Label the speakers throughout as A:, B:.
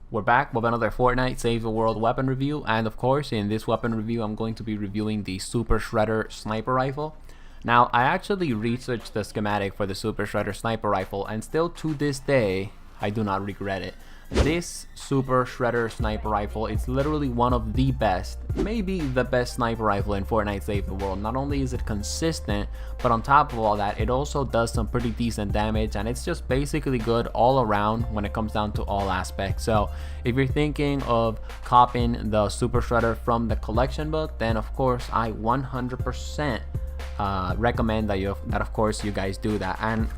A: We're back with another Fortnite Save the World weapon review, and of course in this weapon review I'm going to be reviewing the Super Shredder Sniper Rifle. Now I actually researched the schematic for the Super Shredder Sniper Rifle, and still to this day I do not regret it. This Super Shredder Sniper Rifle is literally one of the best, maybe the best sniper rifle in Fortnite Save the World. Not only is it consistent, but on top of all that, it also does some pretty decent damage, and it's just basically good all around when it comes down to all aspects. So if you're thinking of copying the Super Shredder from the collection book, then of course I 100% recommend that of course you guys do that. And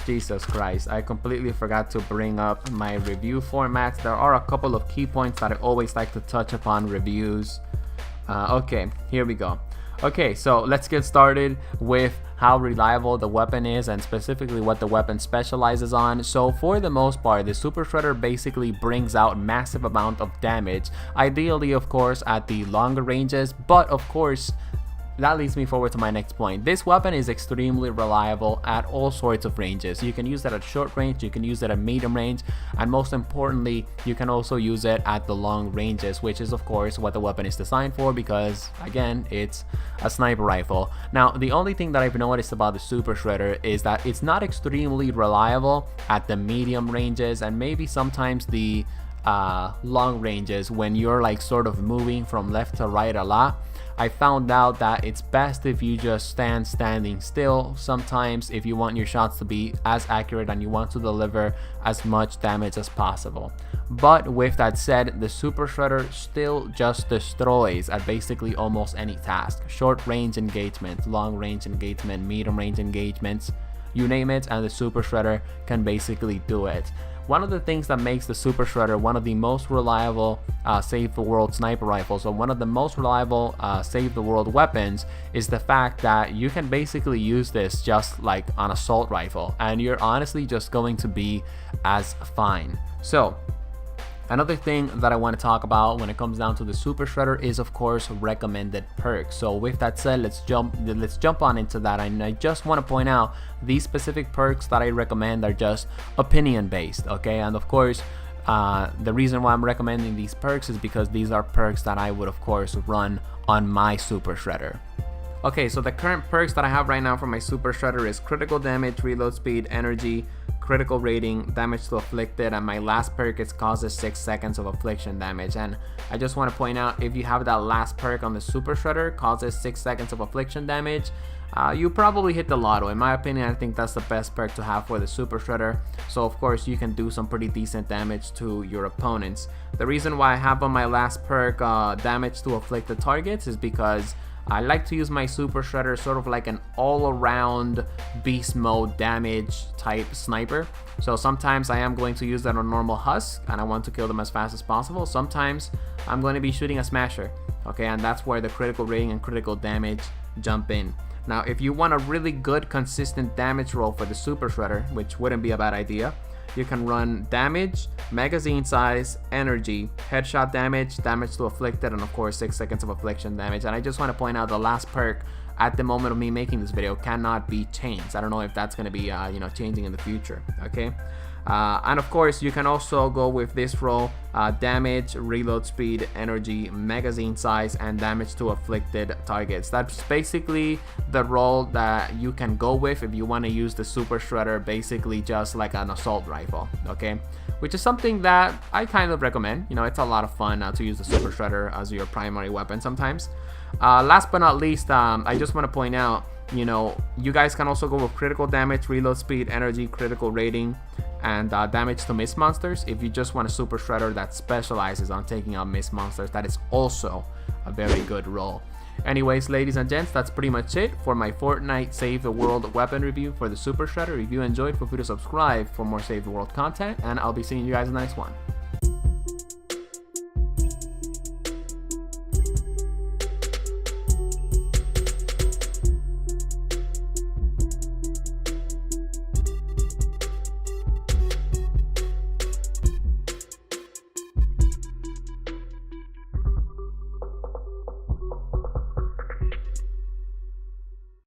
A: Jesus Christ, I completely forgot to bring up my review formats. There are a couple of key points that I always like to touch upon reviews. Okay, here we go. Okay, so let's get started with how reliable the weapon is, and specifically what the weapon specializes on. So for the most part, the Super Shredder basically brings out massive amount of damage, ideally of course at the longer ranges, but of course that leads me forward to my next point. This weapon is extremely reliable at all sorts of ranges. You can use it at short range, you can use it at medium range, and most importantly, you can also use it at the long ranges, which is of course what the weapon is designed for, because again, it's a sniper rifle. Now, the only thing that I've noticed about the Super Shredder is that it's not extremely reliable at the medium ranges, and maybe sometimes the long ranges when you're like sort of moving from left to right a lot. I found out that it's best if you just standing still sometimes if you want your shots to be as accurate and you want to deliver as much damage as possible. But with that said, the Super Shredder still just destroys at basically almost any task. Short range engagement, long range engagement, medium range engagements, you name it, and the Super Shredder can basically do it. One of the things that makes the Super Shredder one of the most reliable Save the World sniper rifles, or one of the most reliable Save the World weapons, is the fact that you can basically use this just like an assault rifle, and you're honestly just going to be as fine. So another thing that I want to talk about when it comes down to the Super Shredder is of course recommended perks. So with that said, let's jump on into that. And I just want to point out these specific perks that I recommend are just opinion based, okay? And of course the reason why I'm recommending these perks is because these are perks that I would of course run on my Super Shredder. Okay, so the current perks that I have right now for my Super Shredder is critical damage, reload speed, energy, critical rating, damage to afflicted, and my last perk is causes 6 seconds of affliction damage. And I just want to point out, if you have that last perk on the Super Shredder, causes 6 seconds of affliction damage, you probably hit the lotto. In my opinion, I think that's the best perk to have for the Super Shredder. So of course you can do some pretty decent damage to your opponents. The reason why I have on my last perk damage to afflicted targets is because I like to use my Super Shredder sort of like an all-around beast mode damage type sniper. So sometimes I am going to use that on normal husk and I want to kill them as fast as possible. Sometimes I'm going to be shooting a smasher, okay, and that's where the critical rating and critical damage jump in. Now if you want a really good consistent damage roll for the Super Shredder, which wouldn't be a bad idea, you can run damage, magazine size, energy, headshot damage, damage to afflicted, and of course 6 seconds of affliction damage. And I just want to point out the last perk at the moment of me making this video cannot be changed. I don't know if that's going to be changing in the future, okay? And of course you can also go with this roll, damage, reload speed, energy, magazine size, and damage to afflicted targets. That's basically the roll that you can go with if you want to use the Super Shredder basically just like an assault rifle, okay? Which is something that I kind of recommend. You know, it's a lot of fun to use the Super Shredder as your primary weapon sometimes. Last but not least, I just want to point out, you know, you guys can also go with critical damage, reload speed, energy, critical rating, and damage to mist monsters. If you just want a Super Shredder that specializes on taking out mist monsters, that is also a very good roll. Anyways, ladies and gents, that's pretty much it for my Fortnite Save the World weapon review for the Super Shredder. If you enjoyed, feel free to subscribe for more Save the World content, and I'll be seeing you guys in the next one.